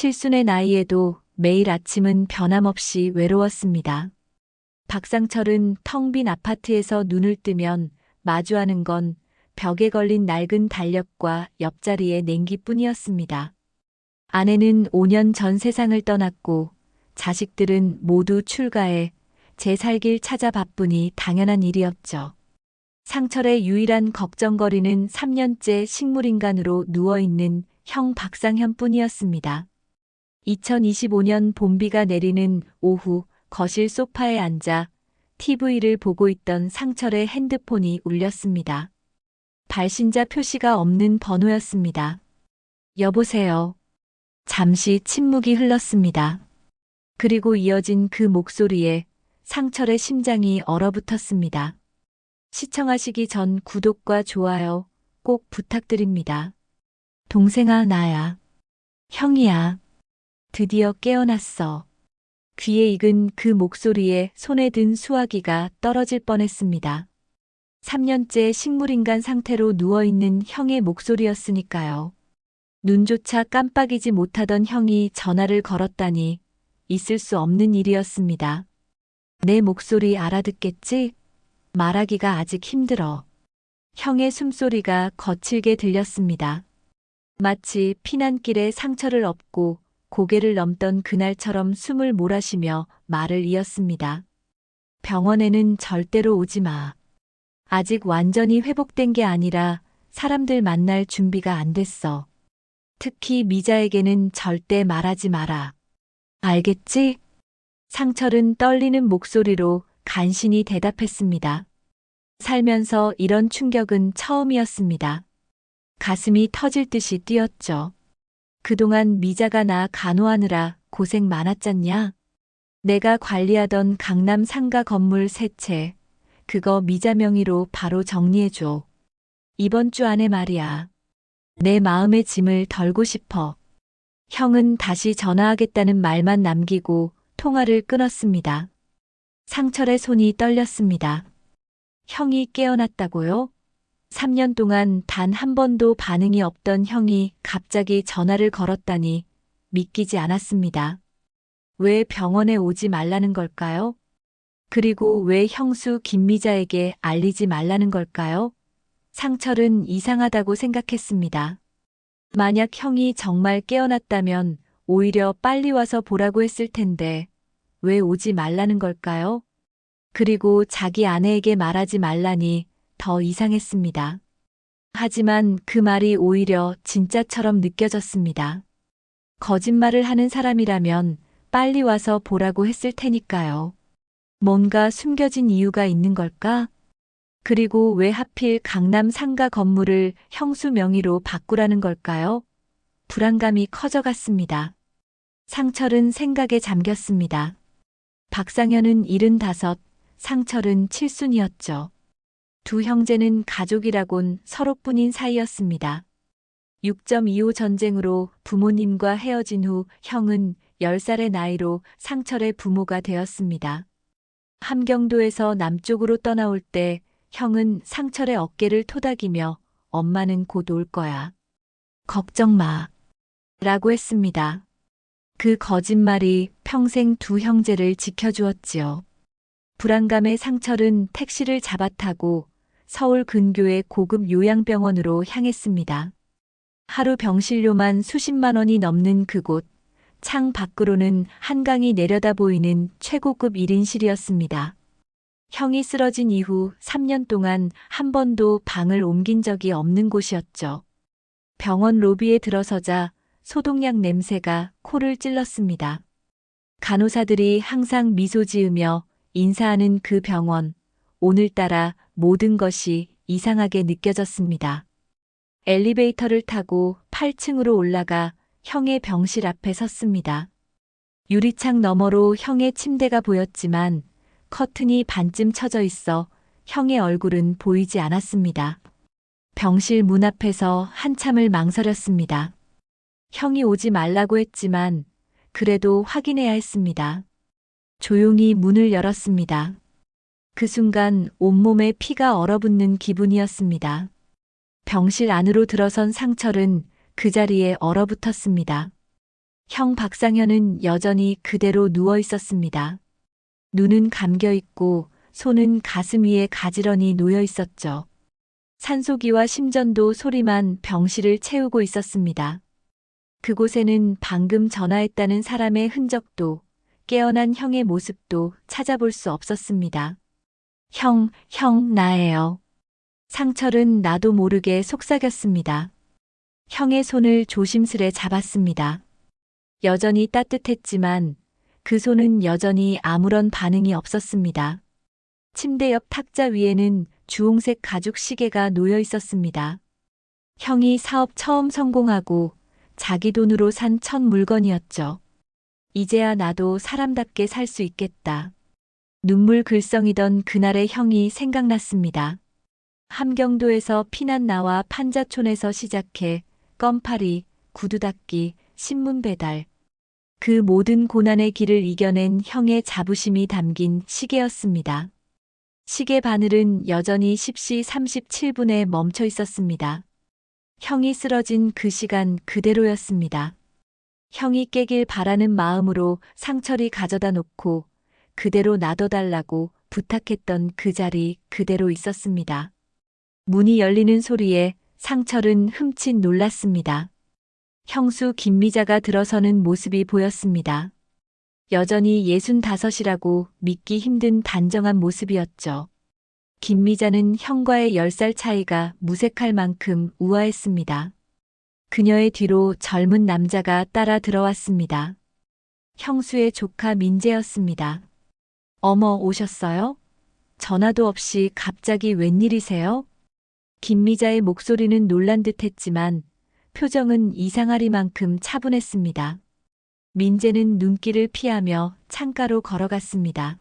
칠순의 나이에도 매일 아침은 변함없이 외로웠습니다. 박상철은 텅 빈 아파트에서 눈을 뜨면 마주하는 건 벽에 걸린 낡은 달력과 옆자리의 냉기뿐이었습니다. 아내는 5년 전 세상을 떠났고 자식들은 모두 출가해 제 살 길 찾아 바쁘니 당연한 일이었죠. 상철의 유일한 걱정거리는 3년째 식물인간으로 누워있는 형 박상현뿐이었습니다. 2025년 봄비가 내리는 오후 거실 소파에 앉아 TV를 보고 있던 상철의 핸드폰이 울렸습니다. 발신자 표시가 없는 번호였습니다. 여보세요. 잠시 침묵이 흘렀습니다. 그리고 이어진 그 목소리에 상철의 심장이 얼어붙었습니다. 시청하시기 전 구독과 좋아요 꼭 부탁드립니다. 동생아, 나야. 형이야. 드디어 깨어났어. 귀에 익은 그 목소리에 손에 든 수화기가 떨어질 뻔했습니다. 3년째 식물인간 상태로 누워있는 형의 목소리였으니까요. 눈조차 깜빡이지 못하던 형이 전화를 걸었다니 있을 수 없는 일이었습니다. 내 목소리 알아듣겠지? 말하기가 아직 힘들어. 형의 숨소리가 거칠게 들렸습니다. 마치 피난길에 상처를 업고 고개를 넘던 그날처럼 숨을 몰아쉬며 말을 이었습니다. 병원에는 절대로 오지 마. 아직 완전히 회복된 게 아니라 사람들 만날 준비가 안 됐어. 특히 미자에게는 절대 말하지 마라. 알겠지? 상철은 떨리는 목소리로 간신히 대답했습니다. 살면서 이런 충격은 처음이었습니다. 가슴이 터질 듯이 뛰었죠. 그동안 미자가 나 간호하느라 고생 많았잖냐? 내가 관리하던 강남 상가 건물 3채, 그거 미자 명의로 바로 정리해줘. 이번 주 안에 말이야. 내 마음의 짐을 덜고 싶어. 형은 다시 전화하겠다는 말만 남기고 통화를 끊었습니다. 상철의 손이 떨렸습니다. 형이 깨어났다고요? 3년 동안 단 한 번도 반응이 없던 형이 갑자기 전화를 걸었다니 믿기지 않았습니다. 왜 병원에 오지 말라는 걸까요? 그리고 왜 형수 김미자에게 알리지 말라는 걸까요? 상철은 이상하다고 생각했습니다. 만약 형이 정말 깨어났다면 오히려 빨리 와서 보라고 했을 텐데 왜 오지 말라는 걸까요? 그리고 자기 아내에게 말하지 말라니 더 이상했습니다. 하지만 그 말이 오히려 진짜처럼 느껴졌습니다. 거짓말을 하는 사람이라면 빨리 와서 보라고 했을 테니까요. 뭔가 숨겨진 이유가 있는 걸까? 그리고 왜 하필 강남 상가 건물을 형수 명의로 바꾸라는 걸까요? 불안감이 커져갔습니다. 상철은 생각에 잠겼습니다. 박상현은 75, 상철은 7순이었죠. 두 형제는 가족이라곤 서로뿐인 사이였습니다. 6.25 전쟁으로 부모님과 헤어진 후 형은 10살의 나이로 상철의 부모가 되었습니다. 함경도에서 남쪽으로 떠나올 때 형은 상철의 어깨를 토닥이며 엄마는 곧 올 거야. 걱정 마. 라고 했습니다. 그 거짓말이 평생 두 형제를 지켜주었지요. 불안감에 상철은 택시를 잡아타고 서울 근교의 고급 요양병원으로 향했습니다. 하루 병실료만 수십만 원이 넘는 그곳, 창 밖으로는 한강이 내려다 보이는 최고급 1인실이었습니다. 형이 쓰러진 이후 3년 동안 한 번도 방을 옮긴 적이 없는 곳이었죠. 병원 로비에 들어서자 소독약 냄새가 코를 찔렀습니다. 간호사들이 항상 미소 지으며 인사하는 그 병원, 오늘따라 모든 것이 이상하게 느껴졌습니다. 엘리베이터를 타고 8층으로 올라가 형의 병실 앞에 섰습니다. 유리창 너머로 형의 침대가 보였지만 커튼이 반쯤 쳐져 있어 형의 얼굴은 보이지 않았습니다. 병실 문 앞에서 한참을 망설였습니다. 형이 오지 말라고 했지만 그래도 확인해야 했습니다. 조용히 문을 열었습니다. 그 순간 온몸에 피가 얼어붙는 기분이었습니다. 병실 안으로 들어선 상철은 그 자리에 얼어붙었습니다. 형 박상현은 여전히 그대로 누워 있었습니다. 눈은 감겨 있고 손은 가슴 위에 가지런히 놓여 있었죠. 산소기와 심전도 소리만 병실을 채우고 있었습니다. 그곳에는 방금 전화했다는 사람의 흔적도 깨어난 형의 모습도 찾아볼 수 없었습니다. 형, 나예요. 상철은 나도 모르게 속삭였습니다. 형의 손을 조심스레 잡았습니다. 여전히 따뜻했지만 그 손은 여전히 아무런 반응이 없었습니다. 침대 옆 탁자 위에는 주홍색 가죽 시계가 놓여 있었습니다. 형이 사업 처음 성공하고 자기 돈으로 산 첫 물건이었죠. 이제야 나도 사람답게 살 수 있겠다. 눈물 글썽이던 그날의 형이 생각났습니다. 함경도에서 피난 나와 판자촌에서 시작해 껌파리, 구두 닦기, 신문 배달. 그 모든 고난의 길을 이겨낸 형의 자부심이 담긴 시계였습니다. 시계 바늘은 여전히 10시 37분에 멈춰 있었습니다. 형이 쓰러진 그 시간 그대로였습니다. 형이 깨길 바라는 마음으로 상철이 가져다 놓고 그대로 놔둬달라고 부탁했던 그 자리 그대로 있었습니다. 문이 열리는 소리에 상철은 흠칫 놀랐습니다. 형수 김미자가 들어서는 모습이 보였습니다. 여전히 65이라고 믿기 힘든 단정한 모습이었죠. 김미자는 형과의 10살 차이가 무색할 만큼 우아했습니다. 그녀의 뒤로 젊은 남자가 따라 들어왔습니다. 형수의 조카 민재였습니다. 어머, 오셨어요? 전화도 없이 갑자기 웬일이세요? 김미자의 목소리는 놀란 듯했지만 표정은 이상하리만큼 차분했습니다. 민재는 눈길을 피하며 창가로 걸어갔습니다.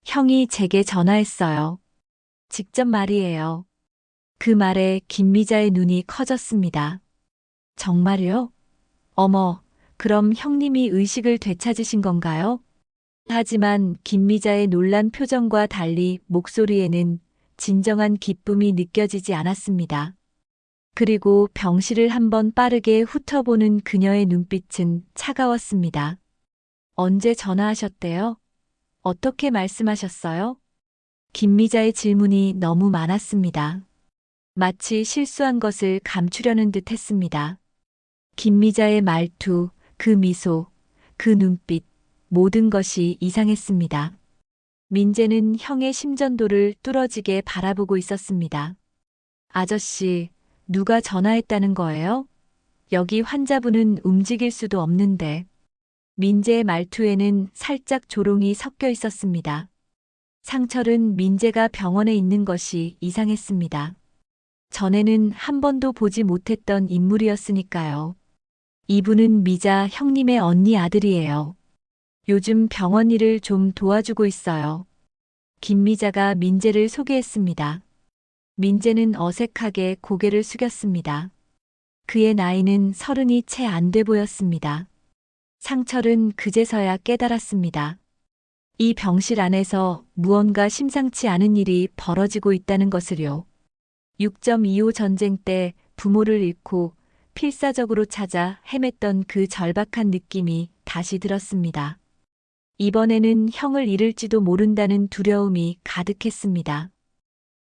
형이 제게 전화했어요. 직접 말이에요. 그 말에 김미자의 눈이 커졌습니다. 정말요? 어머, 그럼 형님이 의식을 되찾으신 건가요? 하지만 김미자의 놀란 표정과 달리 목소리에는 진정한 기쁨이 느껴지지 않았습니다. 그리고 병실을 한번 빠르게 훑어보는 그녀의 눈빛은 차가웠습니다. 언제 전화하셨대요? 어떻게 말씀하셨어요? 김미자의 질문이 너무 많았습니다. 마치 실수한 것을 감추려는 듯 했습니다. 김미자의 말투, 그 미소, 그 눈빛, 모든 것이 이상했습니다. 민재는 형의 심전도를 뚫어지게 바라보고 있었습니다. 아저씨, 누가 전화했다는 거예요? 여기 환자분은 움직일 수도 없는데. 민재의 말투에는 살짝 조롱이 섞여 있었습니다. 상철은 민재가 병원에 있는 것이 이상했습니다. 전에는 한 번도 보지 못했던 인물이었으니까요. 이분은 미자 형님의 언니 아들이에요. 요즘 병원 일을 좀 도와주고 있어요. 김미자가 민재를 소개했습니다. 민재는 어색하게 고개를 숙였습니다. 그의 나이는 30이 채 안 돼 보였습니다. 상철은 그제서야 깨달았습니다. 이 병실 안에서 무언가 심상치 않은 일이 벌어지고 있다는 것을요. 6.25 전쟁 때 부모를 잃고 필사적으로 찾아 헤맸던 그 절박한 느낌이 다시 들었습니다. 이번에는 형을 잃을지도 모른다는 두려움이 가득했습니다.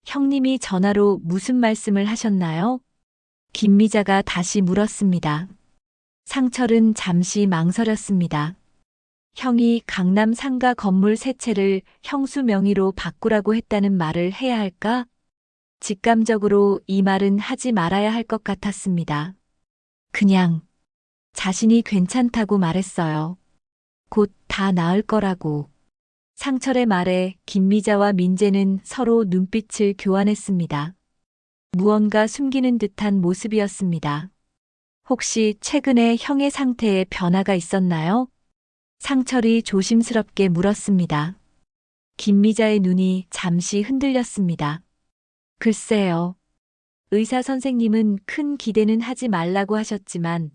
형님이 전화로 무슨 말씀을 하셨나요? 김미자가 다시 물었습니다. 상철은 잠시 망설였습니다. 형이 강남 상가 건물 세 채를 형수 명의로 바꾸라고 했다는 말을 해야 할까? 직감적으로 이 말은 하지 말아야 할 것 같았습니다. 그냥 자신이 괜찮다고 말했어요. 곧 다 나을 거라고. 상철의 말에 김미자와 민재는 서로 눈빛을 교환했습니다. 무언가 숨기는 듯한 모습이었습니다. 혹시 최근에 형의 상태에 변화가 있었나요? 상철이 조심스럽게 물었습니다. 김미자의 눈이 잠시 흔들렸습니다. 글쎄요. 의사 선생님은 큰 기대는 하지 말라고 하셨지만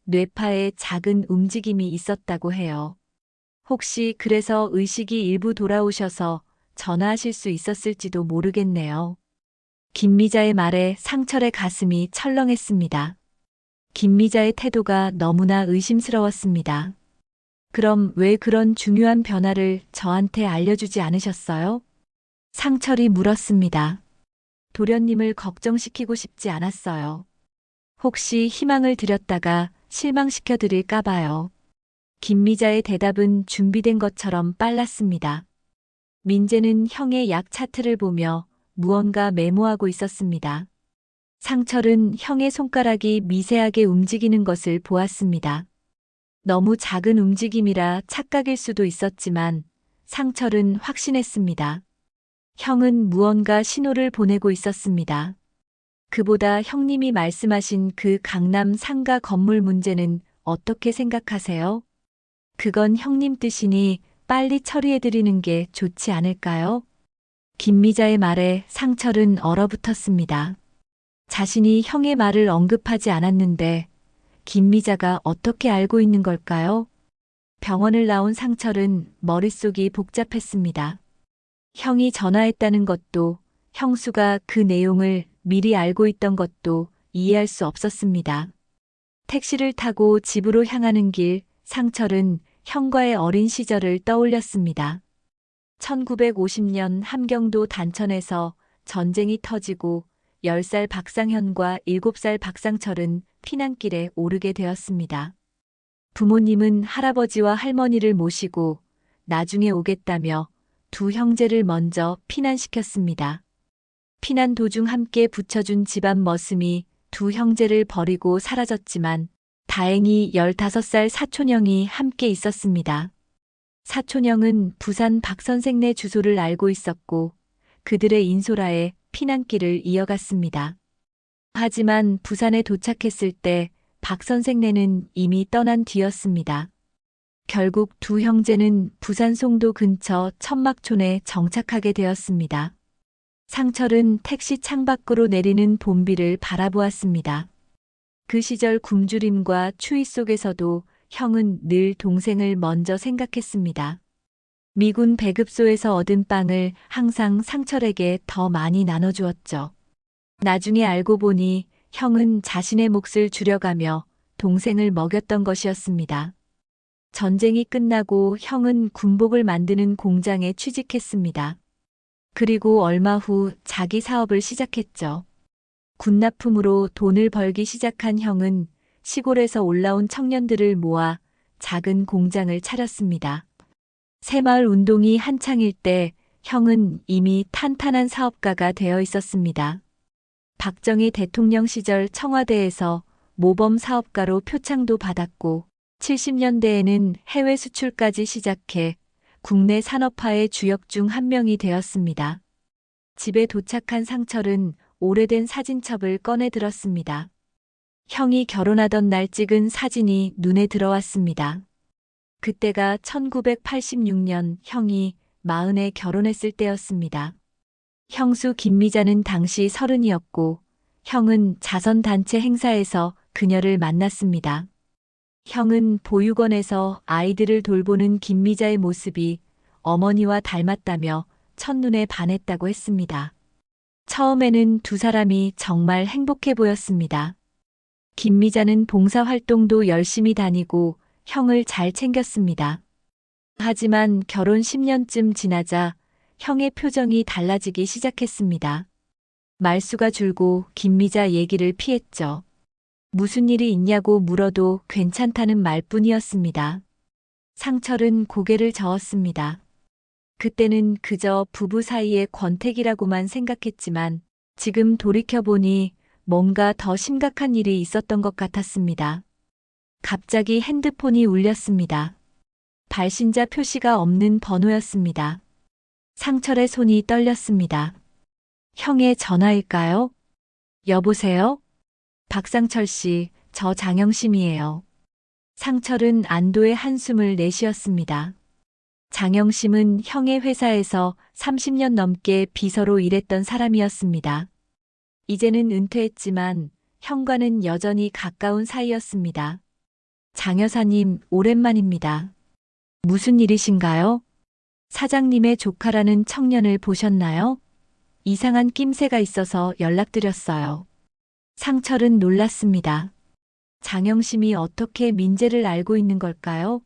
뇌파에 작은 움직임이 있었다고 해요. 혹시 그래서 의식이 일부 돌아오셔서 전화하실 수 있었을지도 모르겠네요. 김미자의 말에 상철의 가슴이 철렁했습니다. 김미자의 태도가 너무나 의심스러웠습니다. 그럼 왜 그런 중요한 변화를 저한테 알려주지 않으셨어요? 상철이 물었습니다. 도련님을 걱정시키고 싶지 않았어요. 혹시 희망을 드렸다가 실망시켜 드릴까 봐요. 김미자의 대답은 준비된 것처럼 빨랐습니다. 민재는 형의 약 차트를 보며 무언가 메모하고 있었습니다. 상철은 형의 손가락이 미세하게 움직이는 것을 보았습니다. 너무 작은 움직임이라 착각일 수도 있었지만 상철은 확신했습니다. 형은 무언가 신호를 보내고 있었습니다. 그보다 형님이 말씀하신 그 강남 상가 건물 문제는 어떻게 생각하세요? 그건 형님 뜻이니 빨리 처리해드리는 게 좋지 않을까요? 김미자의 말에 상철은 얼어붙었습니다. 자신이 형의 말을 언급하지 않았는데 김미자가 어떻게 알고 있는 걸까요? 병원을 나온 상철은 머릿속이 복잡했습니다. 형이 전화했다는 것도, 형수가 그 내용을 미리 알고 있던 것도 이해할 수 없었습니다. 택시를 타고 집으로 향하는 길, 상철은 형과의 어린 시절을 떠올렸습니다. 1950년 함경도 단천에서 전쟁이 터지고 10살 박상현과 7살 박상철은 피난길에 오르게 되었습니다. 부모님은 할아버지와 할머니를 모시고 나중에 오겠다며 두 형제를 먼저 피난시켰습니다. 피난 도중 함께 붙여준 집안 머슴이 두 형제를 버리고 사라졌지만 다행히 15살 사촌형이 함께 있었습니다. 사촌형은 부산 박선생네 주소를 알고 있었고 그들의 인솔하에 피난길을 이어갔습니다. 하지만 부산에 도착했을 때 박선생네는 이미 떠난 뒤였습니다. 결국 두 형제는 부산 송도 근처 천막촌에 정착하게 되었습니다. 상철은 택시 창밖으로 내리는 봄비를 바라보았습니다. 그 시절 굶주림과 추위 속에서도 형은 늘 동생을 먼저 생각했습니다. 미군 배급소에서 얻은 빵을 항상 상철에게 더 많이 나눠주었죠. 나중에 알고 보니 형은 자신의 몫을 줄여가며 동생을 먹였던 것이었습니다. 전쟁이 끝나고 형은 군복을 만드는 공장에 취직했습니다. 그리고 얼마 후 자기 사업을 시작했죠. 군납품으로 돈을 벌기 시작한 형은 시골에서 올라온 청년들을 모아 작은 공장을 차렸습니다. 새마을 운동이 한창일 때 형은 이미 탄탄한 사업가가 되어 있었습니다. 박정희 대통령 시절 청와대에서 모범 사업가로 표창도 받았고 70년대에는 해외 수출까지 시작해 국내 산업화의 주역 중 한 명이 되었습니다. 집에 도착한 상철은 오래된 사진첩을 꺼내 들었습니다. 형이 결혼하던 날 찍은 사진이 눈에 들어왔습니다. 그때가 1986년 형이 40에 결혼했을 때였습니다. 형수 김미자는 당시 30이었고 형은 자선단체 행사에서 그녀를 만났습니다. 형은 보육원에서 아이들을 돌보는 김미자의 모습이 어머니와 닮았다며 첫눈에 반했다고 했습니다. 처음에는 두 사람이 정말 행복해 보였습니다. 김미자는 봉사활동도 열심히 다니고 형을 잘 챙겼습니다. 하지만 결혼 10년쯤 지나자 형의 표정이 달라지기 시작했습니다. 말수가 줄고 김미자 얘기를 피했죠. 무슨 일이 있냐고 물어도 괜찮다는 말뿐이었습니다. 상철은 고개를 저었습니다. 그때는 그저 부부 사이의 권태기라고만 생각했지만 지금 돌이켜보니 뭔가 더 심각한 일이 있었던 것 같았습니다. 갑자기 핸드폰이 울렸습니다. 발신자 표시가 없는 번호였습니다. 상철의 손이 떨렸습니다. 형의 전화일까요? 여보세요? 박상철 씨, 저 장영심이에요. 상철은 안도의 한숨을 내쉬었습니다. 장영심은 형의 회사에서 30년 넘게 비서로 일했던 사람이었습니다. 이제는 은퇴했지만 형과는 여전히 가까운 사이였습니다. 장 여사님, 오랜만입니다. 무슨 일이신가요? 사장님의 조카라는 청년을 보셨나요? 이상한 낌새가 있어서 연락드렸어요. 상철은 놀랐습니다. 장영심이 어떻게 민재를 알고 있는 걸까요?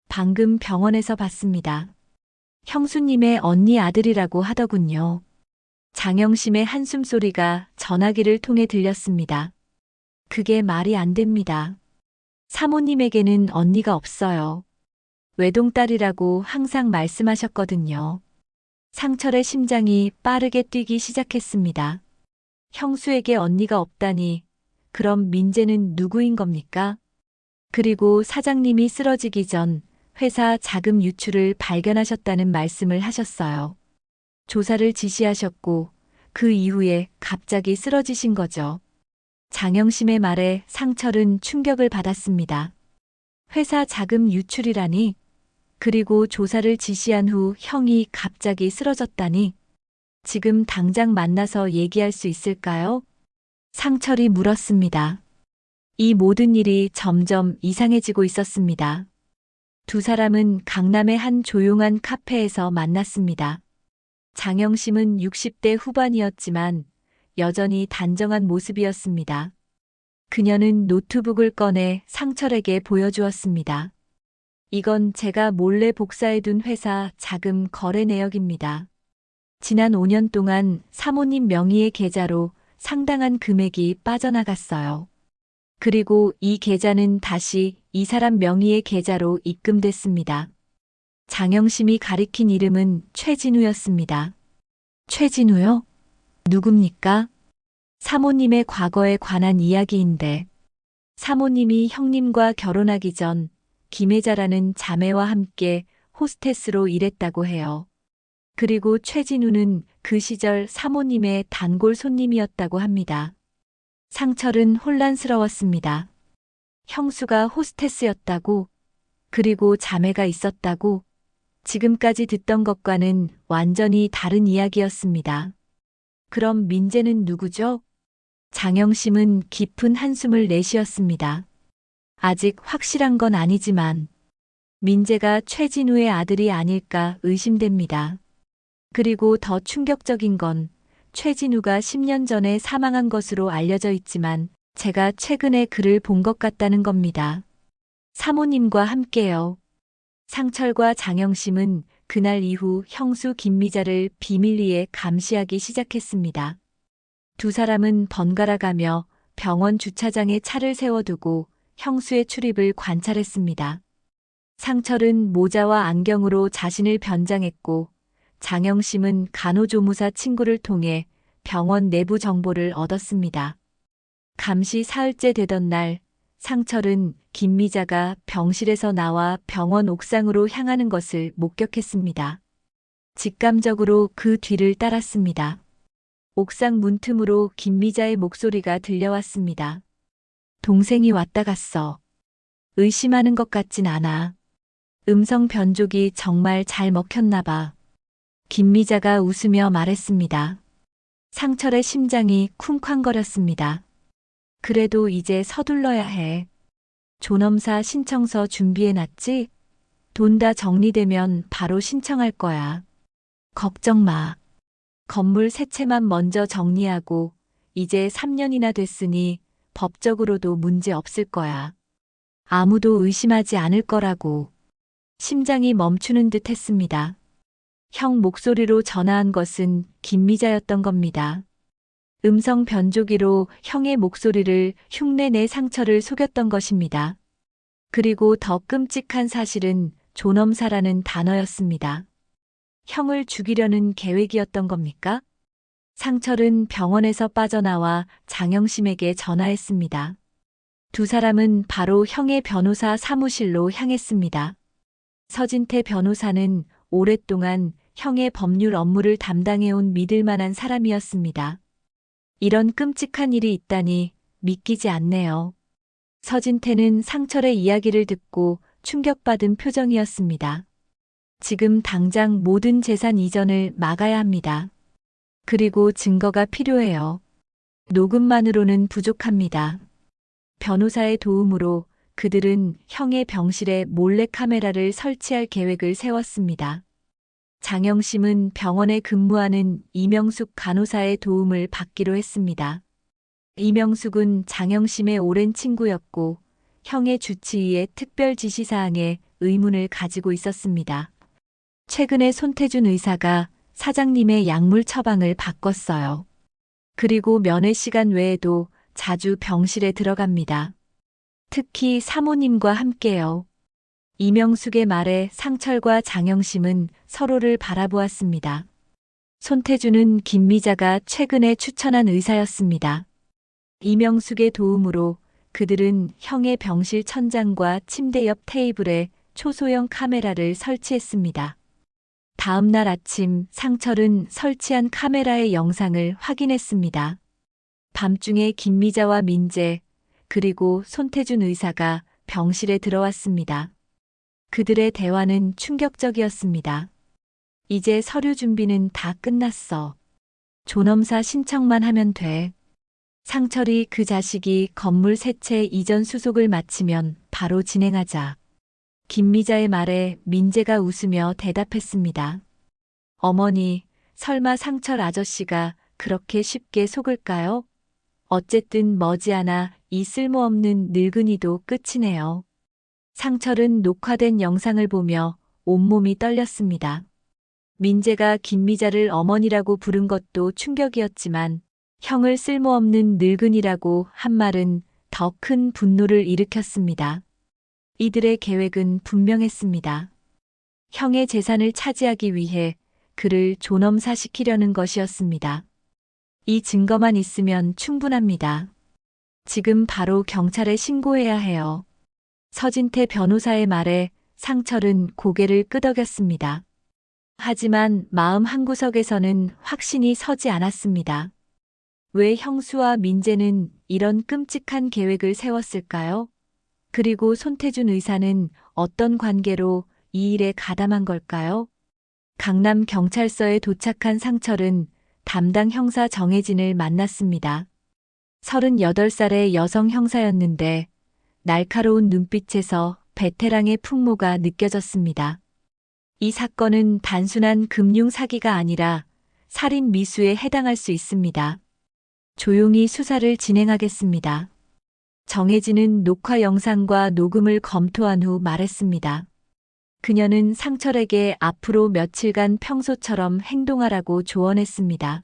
방금 병원에서 봤습니다. 형수님의 언니 아들이라고 하더군요. 장영심의 한숨소리가 전화기를 통해 들렸습니다. 그게 말이 안 됩니다. 사모님에게는 언니가 없어요. 외동딸이라고 항상 말씀하셨거든요. 상철의 심장이 빠르게 뛰기 시작했습니다. 형수에게 언니가 없다니, 그럼 민재는 누구인 겁니까? 그리고 사장님이 쓰러지기 전 회사 자금 유출을 발견하셨다는 말씀을 하셨어요. 조사를 지시하셨고 그 이후에 갑자기 쓰러지신 거죠. 장영심의 말에 상철은 충격을 받았습니다. 회사 자금 유출이라니? 그리고 조사를 지시한 후 형이 갑자기 쓰러졌다니? 지금 당장 만나서 얘기할 수 있을까요? 상철이 물었습니다. 이 모든 일이 점점 이상해지고 있었습니다. 두 사람은 강남의 한 조용한 카페에서 만났습니다. 장영심은 60대 후반이었지만 여전히 단정한 모습이었습니다. 그녀는 노트북을 꺼내 상철에게 보여주었습니다. 이건 제가 몰래 복사해둔 회사 자금 거래 내역입니다. 지난 5년 동안 사모님 명의의 계좌로 상당한 금액이 빠져나갔어요. 그리고 이 계좌는 다시 이 사람 명의의 계좌로 입금됐습니다. 장영심이 가리킨 이름은 최진우였습니다. 최진우요? 누굽니까? 사모님의 과거에 관한 이야기인데, 사모님이 형님과 결혼하기 전 김혜자라는 자매와 함께 호스테스로 일했다고 해요. 그리고 최진우는 그 시절 사모님의 단골 손님이었다고 합니다. 상철은 혼란스러웠습니다. 형수가 호스테스였다고, 그리고 자매가 있었다고, 지금까지 듣던 것과는 완전히 다른 이야기였습니다. 그럼 민재는 누구죠? 장영심은 깊은 한숨을 내쉬었습니다. 아직 확실한 건 아니지만 민재가 최진우의 아들이 아닐까 의심됩니다. 그리고 더 충격적인 건 최진우가 10년 전에 사망한 것으로 알려져 있지만 제가 최근에 글을 본 것 같다는 겁니다. 사모님과 함께요. 상철과 장영심은 그날 이후 형수 김미자를 비밀리에 감시하기 시작했습니다. 두 사람은 번갈아 가며 병원 주차장에 차를 세워두고 형수의 출입을 관찰했습니다. 상철은 모자와 안경으로 자신을 변장했고 장영심은 간호조무사 친구를 통해 병원 내부 정보를 얻었습니다. 감시 사흘째 되던 날, 상철은 김미자가 병실에서 나와 병원 옥상으로 향하는 것을 목격했습니다. 직감적으로 그 뒤를 따랐습니다. 옥상 문틈으로 김미자의 목소리가 들려왔습니다. 동생이 왔다 갔어. 의심하는 것 같진 않아. 음성 변조기 정말 잘 먹혔나 봐. 김미자가 웃으며 말했습니다. 상철의 심장이 쿵쾅거렸습니다. 그래도 이제 서둘러야 해. 존엄사 신청서 준비해놨지? 돈 다 정리되면 바로 신청할 거야. 걱정 마. 건물 세 채만 먼저 정리하고 이제 3년이나 됐으니 법적으로도 문제 없을 거야. 아무도 의심하지 않을 거라고. 심장이 멈추는 듯 했습니다. 형 목소리로 전화한 것은 김미자였던 겁니다. 음성 변조기로 형의 목소리를 흉내내 상처를 속였던 것입니다. 그리고 더 끔찍한 사실은 존엄사라는 단어였습니다. 형을 죽이려는 계획이었던 겁니까? 상철은 병원에서 빠져나와 장영심에게 전화했습니다. 두 사람은 바로 형의 변호사 사무실로 향했습니다. 서진태 변호사는 오랫동안 형의 법률 업무를 담당해온 믿을만한 사람이었습니다. 이런 끔찍한 일이 있다니 믿기지 않네요. 서진태는 상철의 이야기를 듣고 충격받은 표정이었습니다. 지금 당장 모든 재산 이전을 막아야 합니다. 그리고 증거가 필요해요. 녹음만으로는 부족합니다. 변호사의 도움으로 그들은 형의 병실에 몰래카메라를 설치할 계획을 세웠습니다. 장영심은 병원에 근무하는 이명숙 간호사의 도움을 받기로 했습니다. 이명숙은 장영심의 오랜 친구였고 형의 주치의의 특별 지시사항에 의문을 가지고 있었습니다. 최근에 손태준 의사가 사장님의 약물 처방을 바꿨어요. 그리고 면회 시간 외에도 자주 병실에 들어갑니다. 특히 사모님과 함께요. 이명숙의 말에 상철과 장영심은 서로를 바라보았습니다. 손태준은 김미자가 최근에 추천한 의사였습니다. 이명숙의 도움으로 그들은 형의 병실 천장과 침대 옆 테이블에 초소형 카메라를 설치했습니다. 다음 날 아침 상철은 설치한 카메라의 영상을 확인했습니다. 밤중에 김미자와 민재, 그리고 손태준 의사가 병실에 들어왔습니다. 그들의 대화는 충격적이었습니다. 이제 서류 준비는 다 끝났어. 존엄사 신청만 하면 돼. 상철이 그 자식이 건물 세채 이전 수속을 마치면 바로 진행하자. 김미자의 말에 민재가 웃으며 대답했습니다. 어머니, 설마 상철 아저씨가 그렇게 쉽게 속을까요? 어쨌든 머지않아 이 쓸모없는 늙은이도 끝이네요. 상철은 녹화된 영상을 보며 온몸이 떨렸습니다. 민재가 김미자를 어머니라고 부른 것도 충격이었지만 형을 쓸모없는 늙은이라고 한 말은 더 큰 분노를 일으켰습니다. 이들의 계획은 분명했습니다. 형의 재산을 차지하기 위해 그를 존엄사시키려는 것이었습니다. 이 증거만 있으면 충분합니다. 지금 바로 경찰에 신고해야 해요. 서진태 변호사의 말에 상철은 고개를 끄덕였습니다. 하지만 마음 한구석에서는 확신이 서지 않았습니다. 왜 형수와 민재는 이런 끔찍한 계획을 세웠을까요? 그리고 손태준 의사는 어떤 관계로 이 일에 가담한 걸까요? 강남 경찰서에 도착한 상철은 담당 형사 정혜진을 만났습니다. 38살의 여성 형사였는데 날카로운 눈빛에서 베테랑의 풍모가 느껴졌습니다. 이 사건은 단순한 금융 사기가 아니라 살인 미수에 해당할 수 있습니다. 조용히 수사를 진행하겠습니다. 정혜진은 녹화 영상과 녹음을 검토한 후 말했습니다. 그녀는 상철에게 앞으로 며칠간 평소처럼 행동하라고 조언했습니다.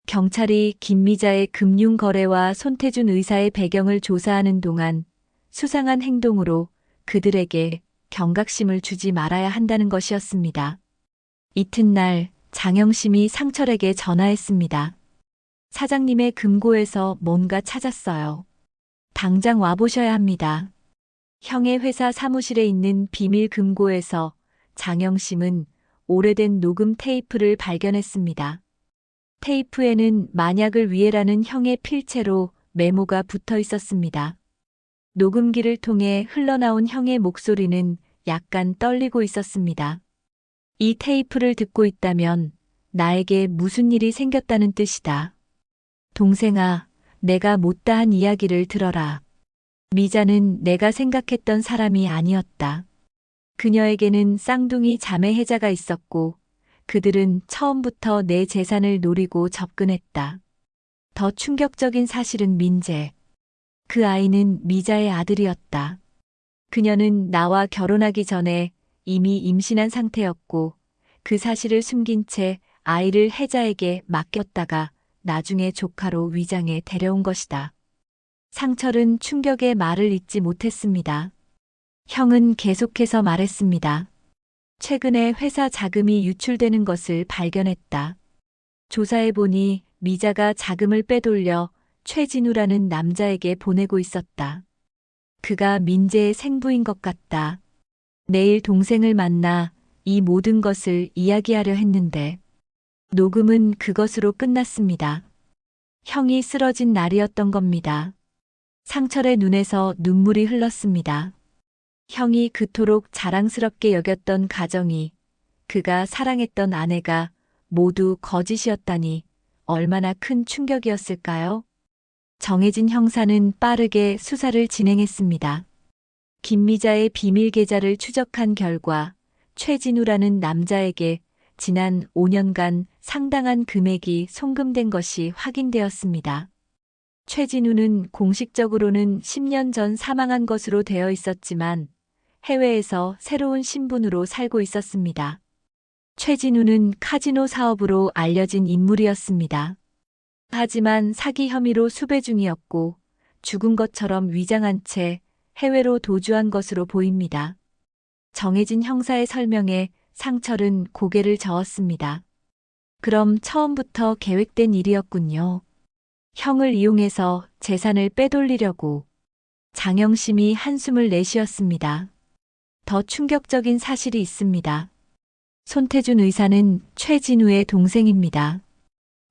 경찰이 김미자의 금융거래와 손태준 의사의 배경을 조사하는 동안 수상한 행동으로 그들에게 경각심을 주지 말아야 한다는 것이었습니다. 이튿날 장영심이 상철에게 전화했습니다. 사장님의 금고에서 뭔가 찾았어요. 당장 와보셔야 합니다. 형의 회사 사무실에 있는 비밀 금고에서 장영심은 오래된 녹음 테이프를 발견했습니다. 테이프에는 만약을 위해라는 형의 필체로 메모가 붙어 있었습니다. 녹음기를 통해 흘러나온 형의 목소리는 약간 떨리고 있었습니다. 이 테이프를 듣고 있다면 나에게 무슨 일이 생겼다는 뜻이다. 동생아, 내가 못다한 이야기를 들어라. 미자는 내가 생각했던 사람이 아니었다. 그녀에게는 쌍둥이 자매 혜자가 있었고 그들은 처음부터 내 재산을 노리고 접근했다. 더 충격적인 사실은 민재. 그 아이는 미자의 아들이었다. 그녀는 나와 결혼하기 전에 이미 임신한 상태였고 그 사실을 숨긴 채 아이를 혜자에게 맡겼다가 나중에 조카로 위장해 데려온 것이다. 상철은 충격의 말을 잇지 못했습니다. 형은 계속해서 말했습니다. 최근에 회사 자금이 유출되는 것을 발견했다. 조사해보니 미자가 자금을 빼돌려 최진우라는 남자에게 보내고 있었다. 그가 민재의 생부인 것 같다. 내일 동생을 만나 이 모든 것을 이야기하려 했는데 녹음은 그것으로 끝났습니다. 형이 쓰러진 날이었던 겁니다. 상철의 눈에서 눈물이 흘렀습니다. 형이 그토록 자랑스럽게 여겼던 가정이, 그가 사랑했던 아내가 모두 거짓이었다니 얼마나 큰 충격이었을까요? 정혜진 형사는 빠르게 수사를 진행했습니다. 김미자의 비밀 계좌를 추적한 결과 최진우라는 남자에게 지난 5년간 상당한 금액이 송금된 것이 확인되었습니다. 최진우는 공식적으로는 10년 전 사망한 것으로 되어 있었지만 해외에서 새로운 신분으로 살고 있었습니다. 최진우는 카지노 사업으로 알려진 인물이었습니다. 하지만 사기 혐의로 수배 중이었고 죽은 것처럼 위장한 채 해외로 도주한 것으로 보입니다. 정해진 형사의 설명에 상철은 고개를 저었습니다. 그럼 처음부터 계획된 일이었군요. 형을 이용해서 재산을 빼돌리려고. 장영심이 한숨을 내쉬었습니다. 더 충격적인 사실이 있습니다. 손태준 의사는 최진우의 동생입니다.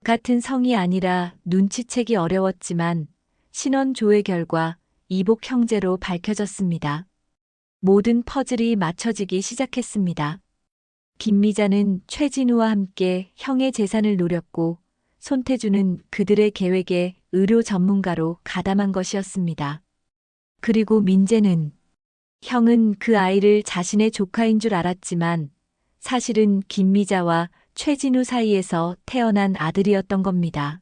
같은 성이 아니라 눈치채기 어려웠지만 신원 조회 결과 이복 형제로 밝혀졌습니다. 모든 퍼즐이 맞춰지기 시작했습니다. 김미자는 최진우와 함께 형의 재산을 노렸고 손태준은 그들의 계획에 의료 전문가로 가담한 것이었습니다. 그리고 민재는 형은 그 아이를 자신의 조카인 줄 알았지만 사실은 김미자와 최진우 사이에서 태어난 아들이었던 겁니다.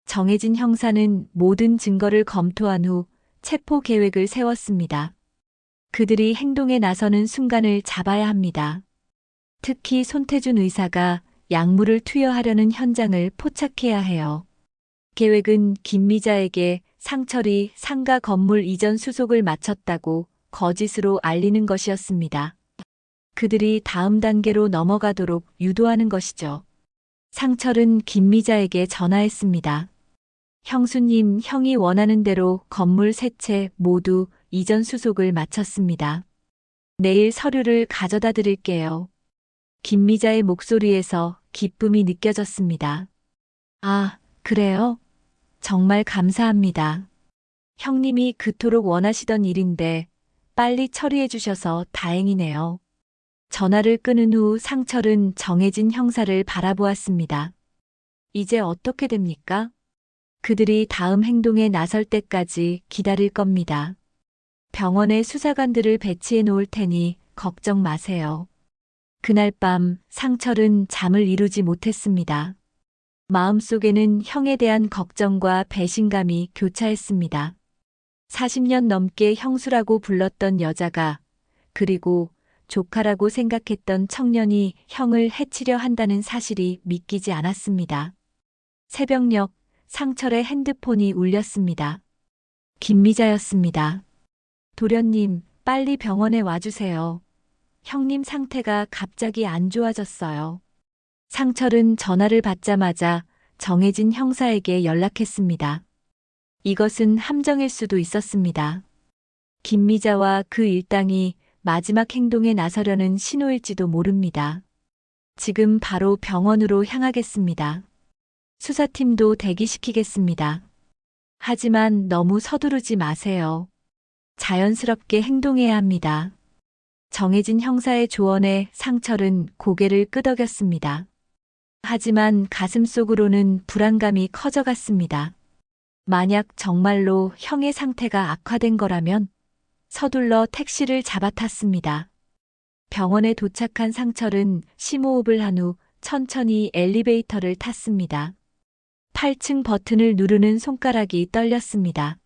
정해진 형사는 모든 증거를 검토한 후 체포 계획을 세웠습니다. 그들이 행동에 나서는 순간을 잡아야 합니다. 특히 손태준 의사가 약물을 투여하려는 현장을 포착해야 해요. 계획은 김미자에게 상철이 상가 건물 이전 수속을 마쳤다고 거짓으로 알리는 것이었습니다. 그들이 다음 단계로 넘어가도록 유도하는 것이죠. 상철은 김미자에게 전화했습니다. 형수님, 형이 원하는 대로 건물 세 채 모두 이전 수속을 마쳤습니다. 내일 서류를 가져다 드릴게요. 김미자의 목소리에서 기쁨이 느껴졌습니다. 아, 그래요? 정말 감사합니다. 형님이 그토록 원하시던 일인데 빨리 처리해 주셔서 다행이네요. 전화를 끊은 후 상철은 정해진 형사를 바라보았습니다. 이제 어떻게 됩니까? 그들이 다음 행동에 나설 때까지 기다릴 겁니다. 병원에 수사관들을 배치해 놓을 테니 걱정 마세요. 그날 밤 상철은 잠을 이루지 못했습니다. 마음속에는 형에 대한 걱정과 배신감이 교차했습니다. 40년 넘게 형수라고 불렀던 여자가, 그리고 조카라고 생각했던 청년이 형을 해치려 한다는 사실이 믿기지 않았습니다. 새벽녘 상철의 핸드폰이 울렸습니다. 김미자였습니다. 도련님, 빨리 병원에 와주세요. 형님 상태가 갑자기 안 좋아졌어요. 상철은 전화를 받자마자 정해진 형사에게 연락했습니다. 이것은 함정일 수도 있었습니다. 김미자와 그 일당이 마지막 행동에 나서려는 신호일지도 모릅니다. 지금 바로 병원으로 향하겠습니다. 수사팀도 대기시키겠습니다. 하지만 너무 서두르지 마세요. 자연스럽게 행동해야 합니다. 정해진 형사의 조언에 상철은 고개를 끄덕였습니다. 하지만 가슴속으로는 불안감이 커져갔습니다. 만약 정말로 형의 상태가 악화된 거라면 서둘러 택시를 잡아탔습니다. 병원에 도착한 상철은 심호흡을 한 후 천천히 엘리베이터를 탔습니다. 8층 버튼을 누르는 손가락이 떨렸습니다.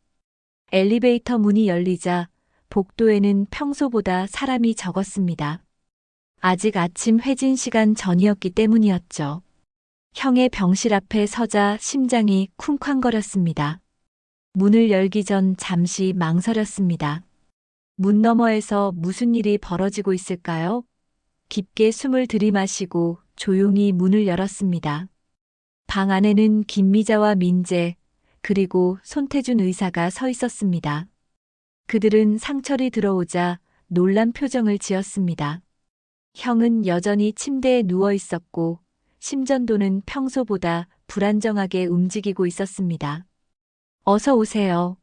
엘리베이터 문이 열리자 복도에는 평소보다 사람이 적었습니다. 아직 아침 회진 시간 전이었기 때문이었죠. 형의 병실 앞에 서자 심장이 쿵쾅거렸습니다. 문을 열기 전 잠시 망설였습니다. 문 너머에서 무슨 일이 벌어지고 있을까요? 깊게 숨을 들이마시고 조용히 문을 열었습니다. 방 안에는 김미자와 민재, 그리고 손태준 의사가 서 있었습니다. 그들은 상철이 들어오자 놀란 표정을 지었습니다. 형은 여전히 침대에 누워 있었고 심전도는 평소보다 불안정하게 움직이고 있었습니다. 어서 오세요.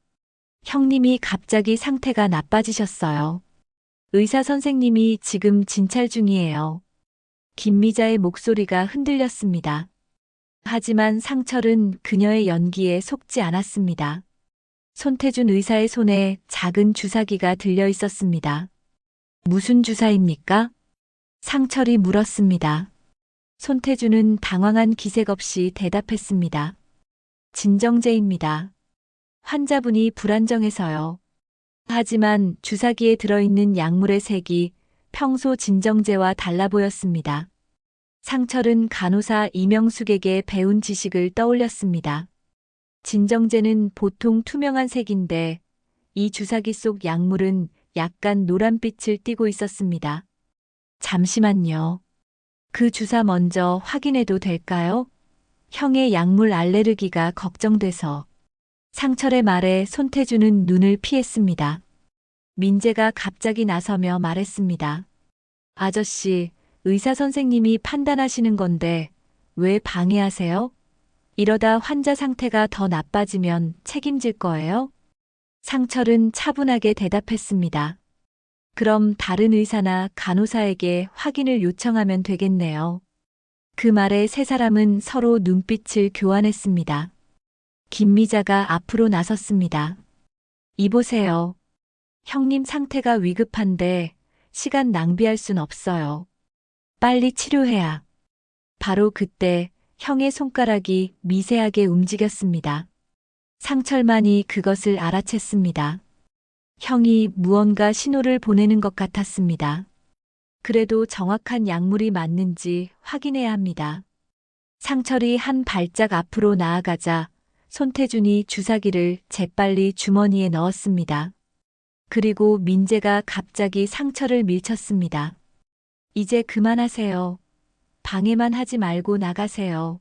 형님이 갑자기 상태가 나빠지셨어요. 의사 선생님이 지금 진찰 중이에요. 김미자의 목소리가 흔들렸습니다. 하지만 상철은 그녀의 연기에 속지 않았습니다. 손태준 의사의 손에 작은 주사기가 들려 있었습니다. 무슨 주사입니까? 상철이 물었습니다. 손태준은 당황한 기색 없이 대답했습니다. 진정제입니다. 환자분이 불안정해서요. 하지만 주사기에 들어있는 약물의 색이 평소 진정제와 달라 보였습니다. 상철은 간호사 이명숙에게 배운 지식을 떠올렸습니다. 진정제는 보통 투명한 색인데 이 주사기 속 약물은 약간 노란빛을 띠고 있었습니다. 잠시만요. 그 주사 먼저 확인해도 될까요? 형의 약물 알레르기가 걱정돼서. 상철의 말에 손태주는 눈을 피했습니다. 민재가 갑자기 나서며 말했습니다. 아저씨, 의사 선생님이 판단하시는 건데 왜 방해하세요? 이러다 환자 상태가 더 나빠지면 책임질 거예요? 상철은 차분하게 대답했습니다. 그럼 다른 의사나 간호사에게 확인을 요청하면 되겠네요. 그 말에 세 사람은 서로 눈빛을 교환했습니다. 김미자가 앞으로 나섰습니다. 이보세요. 형님 상태가 위급한데 시간 낭비할 순 없어요. 빨리 치료해야. 바로 그때 형의 손가락이 미세하게 움직였습니다. 상철만이 그것을 알아챘습니다. 형이 무언가 신호를 보내는 것 같았습니다. 그래도 정확한 약물이 맞는지 확인해야 합니다. 상철이 한 발짝 앞으로 나아가자 손태준이 주사기를 재빨리 주머니에 넣었습니다. 그리고 민재가 갑자기 상철을 밀쳤습니다. 이제 그만하세요. 방해만 하지 말고 나가세요.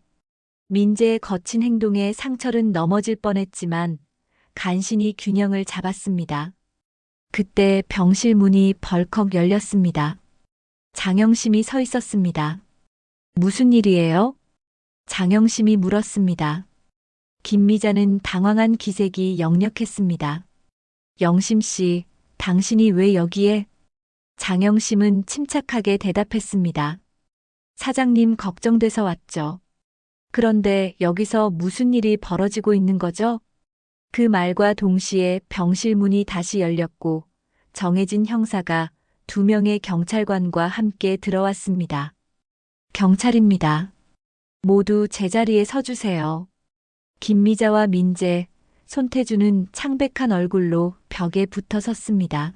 민재의 거친 행동에 상철은 넘어질 뻔했지만 간신히 균형을 잡았습니다. 그때 병실 문이 벌컥 열렸습니다. 장영심이 서 있었습니다. 무슨 일이에요? 장영심이 물었습니다. 김미자는 당황한 기색이 역력했습니다. 영심 씨, 당신이 왜 여기에? 장영심은 침착하게 대답했습니다. 사장님 걱정돼서 왔죠. 그런데 여기서 무슨 일이 벌어지고 있는 거죠? 그 말과 동시에 병실 문이 다시 열렸고 정혜진 형사가 2명의 경찰관과 함께 들어왔습니다. 경찰입니다. 모두 제자리에 서주세요. 김미자와 민재, 손태주는 창백한 얼굴로 벽에 붙어 섰습니다.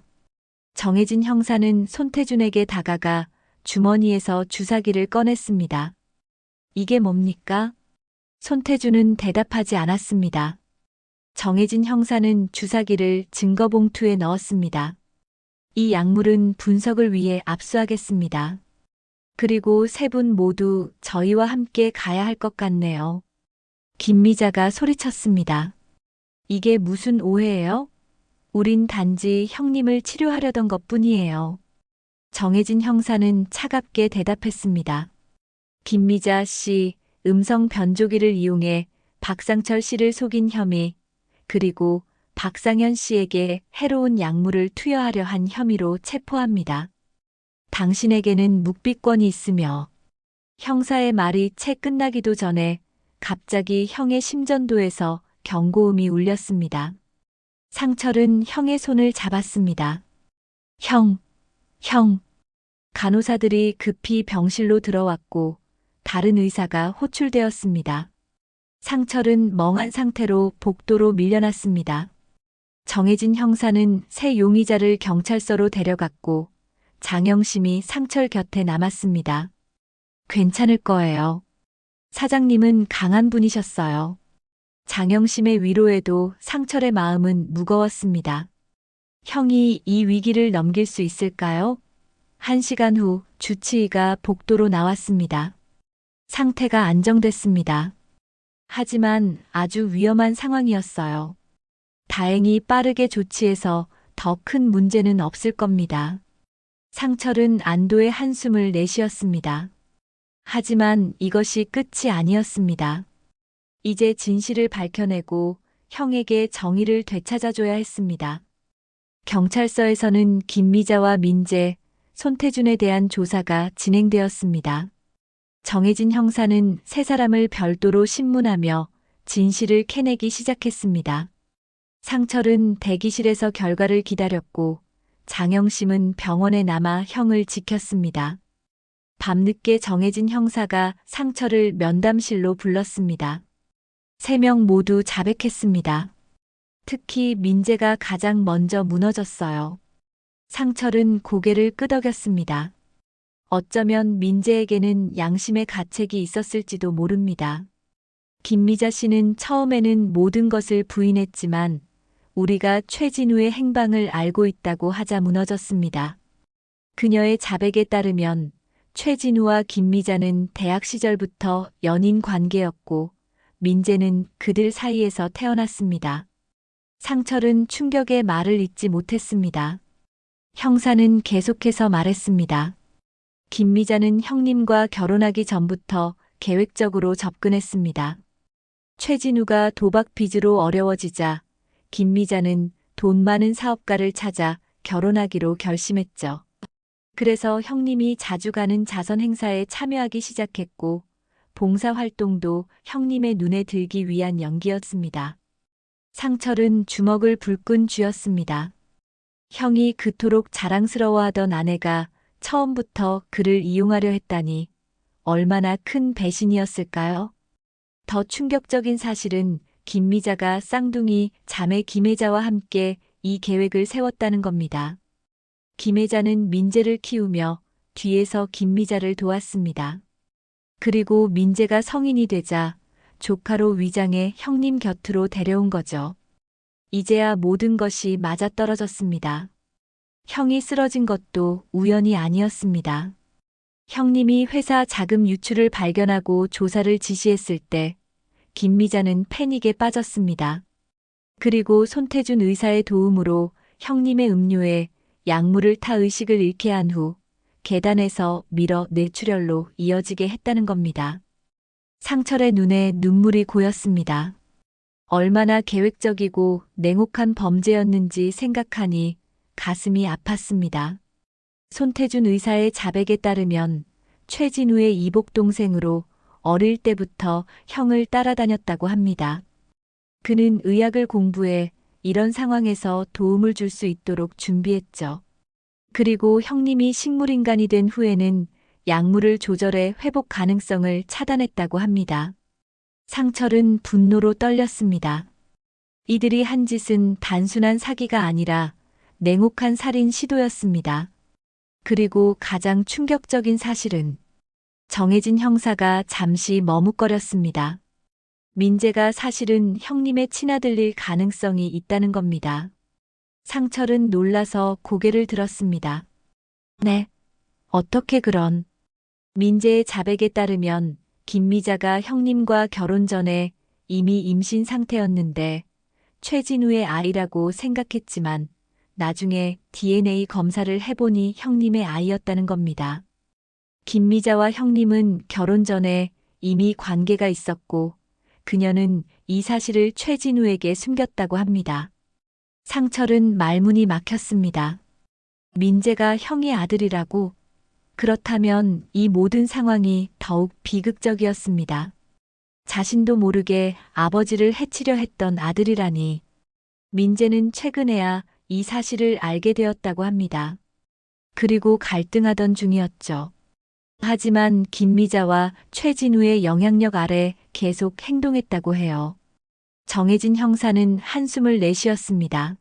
정혜진 형사는 손태준에게 다가가 주머니에서 주사기를 꺼냈습니다. 이게 뭡니까? 손태준은 대답하지 않았습니다. 정혜진 형사는 주사기를 증거봉투에 넣었습니다. 이 약물은 분석을 위해 압수하겠습니다. 그리고 세 분 모두 저희와 함께 가야 할 것 같네요. 김미자가 소리쳤습니다. 이게 무슨 오해예요? 우린 단지 형님을 치료하려던 것뿐이에요. 정혜진 형사는 차갑게 대답했습니다. 김미자 씨, 음성 변조기를 이용해 박상철 씨를 속인 혐의, 그리고 박상현 씨에게 해로운 약물을 투여하려 한 혐의로 체포합니다. 당신에게는 묵비권이 있으며 형사의 말이 채 끝나기도 전에 갑자기 형의 심전도에서 경고음이 울렸습니다. 상철은 형의 손을 잡았습니다. 형. 간호사들이 급히 병실로 들어왔고 다른 의사가 호출되었습니다. 상철은 멍한 상태로 복도로 밀려났습니다. 정혜진 형사는 새 용의자를 경찰서로 데려갔고 장영심이 상철 곁에 남았습니다. 괜찮을 거예요. 사장님은 강한 분이셨어요. 장영심의 위로에도 상철의 마음은 무거웠습니다. 형이 이 위기를 넘길 수 있을까요? 1시간 후 주치의가 복도로 나왔습니다. 상태가 안정됐습니다. 하지만 아주 위험한 상황이었어요. 다행히 빠르게 조치해서 더 큰 문제는 없을 겁니다. 상철은 안도의 한숨을 내쉬었습니다. 하지만 이것이 끝이 아니었습니다. 이제 진실을 밝혀내고 형에게 정의를 되찾아줘야 했습니다. 경찰서에서는 김미자와 민재, 손태준에 대한 조사가 진행되었습니다. 정혜진 형사는 세 사람을 별도로 신문하며 진실을 캐내기 시작했습니다. 상철은 대기실에서 결과를 기다렸고 장영심은 병원에 남아 형을 지켰습니다. 밤늦게 정혜진 형사가 상철을 면담실로 불렀습니다. 3명 모두 자백했습니다. 특히 민재가 가장 먼저 무너졌어요. 상철은 고개를 끄덕였습니다. 어쩌면 민재에게는 양심의 가책이 있었을지도 모릅니다. 김미자 씨는 처음에는 모든 것을 부인했지만 우리가 최진우의 행방을 알고 있다고 하자 무너졌습니다. 그녀의 자백에 따르면 최진우와 김미자는 대학 시절부터 연인 관계였고 민재는 그들 사이에서 태어났습니다. 상철은 충격의 말을 잇지 못했습니다. 형사는 계속해서 말했습니다. 김미자는 형님과 결혼하기 전부터 계획적으로 접근했습니다. 최진우가 도박 빚으로 어려워지자 김미자는 돈 많은 사업가를 찾아 결혼하기로 결심했죠. 그래서 형님이 자주 가는 자선 행사에 참여하기 시작했고 봉사활동도 형님의 눈에 들기 위한 연기였습니다. 상철은 주먹을 불끈 쥐었습니다. 형이 그토록 자랑스러워하던 아내가 처음부터 그를 이용하려 했다니 얼마나 큰 배신이었을까요? 더 충격적인 사실은 김미자가 쌍둥이 자매 김혜자와 함께 이 계획을 세웠다는 겁니다. 김혜자는 민재를 키우며 뒤에서 김미자를 도왔습니다. 그리고 민재가 성인이 되자 조카로 위장해 형님 곁으로 데려온 거죠. 이제야 모든 것이 맞아떨어졌습니다. 형이 쓰러진 것도 우연이 아니었습니다. 형님이 회사 자금 유출을 발견하고 조사를 지시했을 때 김미자는 패닉에 빠졌습니다. 그리고 손태준 의사의 도움으로 형님의 음료에 약물을 타 의식을 잃게 한 후 계단에서 밀어 뇌출혈로 이어지게 했다는 겁니다. 상철의 눈에 눈물이 고였습니다. 얼마나 계획적이고 냉혹한 범죄였는지 생각하니 가슴이 아팠습니다. 손태준 의사의 자백에 따르면 최진우의 이복 동생으로 어릴 때부터 형을 따라다녔다고 합니다. 그는 의학을 공부해 이런 상황에서 도움을 줄 수 있도록 준비했죠. 그리고 형님이 식물인간이 된 후에는 약물을 조절해 회복 가능성을 차단했다고 합니다. 상철은 분노로 떨렸습니다. 이들이 한 짓은 단순한 사기가 아니라 냉혹한 살인 시도였습니다. 그리고 가장 충격적인 사실은 정해진 형사가 잠시 머뭇거렸습니다. 민재가 사실은 형님의 친아들일 가능성이 있다는 겁니다. 상철은 놀라서 고개를 들었습니다. 네, 어떻게 그런? 민재의 자백에 따르면 김미자가 형님과 결혼 전에 이미 임신 상태였는데 최진우의 아이라고 생각했지만 나중에 DNA 검사를 해보니 형님의 아이였다는 겁니다. 김미자와 형님은 결혼 전에 이미 관계가 있었고 그녀는 이 사실을 최진우에게 숨겼다고 합니다. 상철은 말문이 막혔습니다. 민재가 형의 아들이라고? 그렇다면 이 모든 상황이 더욱 비극적이었습니다. 자신도 모르게 아버지를 해치려 했던 아들이라니. 민재는 최근에야 이 사실을 알게 되었다고 합니다. 그리고 갈등하던 중이었죠. 하지만 김미자와 최진우의 영향력 아래 계속 행동했다고 해요. 정해진 형사는 한숨을 내쉬었습니다.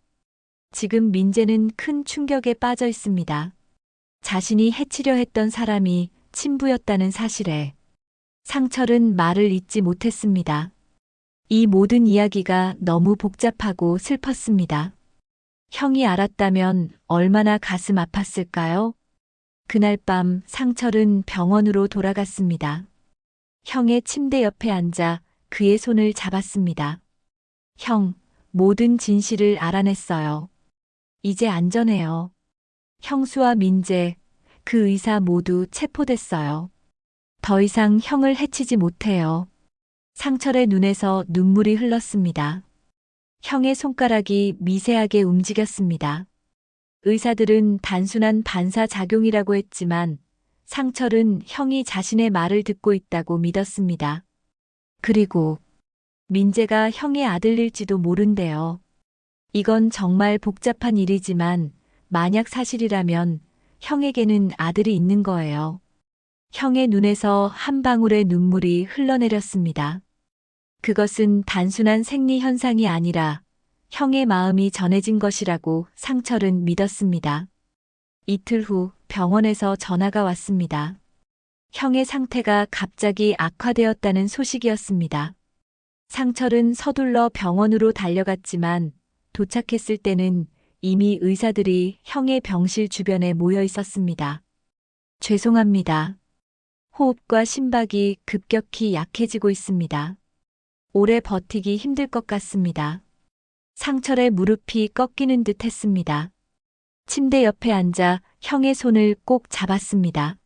지금 민재는 큰 충격에 빠져 있습니다. 자신이 해치려 했던 사람이 친부였다는 사실에 상철은 말을 잇지 못했습니다. 이 모든 이야기가 너무 복잡하고 슬펐습니다. 형이 알았다면 얼마나 가슴 아팠을까요? 그날 밤 상철은 병원으로 돌아갔습니다. 형의 침대 옆에 앉아 그의 손을 잡았습니다. 형, 모든 진실을 알아냈어요. 이제 안전해요. 형수와 민재, 그 의사 모두 체포됐어요. 더 이상 형을 해치지 못해요. 상철의 눈에서 눈물이 흘렀습니다. 형의 손가락이 미세하게 움직였습니다. 의사들은 단순한 반사작용이라고 했지만 상철은 형이 자신의 말을 듣고 있다고 믿었습니다. 그리고 민재가 형의 아들일지도 모른대요. 이건 정말 복잡한 일이지만 만약 사실이라면 형에게는 아들이 있는 거예요. 형의 눈에서 한 방울의 눈물이 흘러내렸습니다. 그것은 단순한 생리 현상이 아니라 형의 마음이 전해진 것이라고 상철은 믿었습니다. 이틀 후 병원에서 전화가 왔습니다. 형의 상태가 갑자기 악화되었다는 소식이었습니다. 상철은 서둘러 병원으로 달려갔지만 도착했을 때는 이미 의사들이 형의 병실 주변에 모여 있었습니다. 죄송합니다. 호흡과 심박이 급격히 약해지고 있습니다. 오래 버티기 힘들 것 같습니다. 상철의 무릎이 꺾이는 듯 했습니다. 침대 옆에 앉아 형의 손을 꼭 잡았습니다.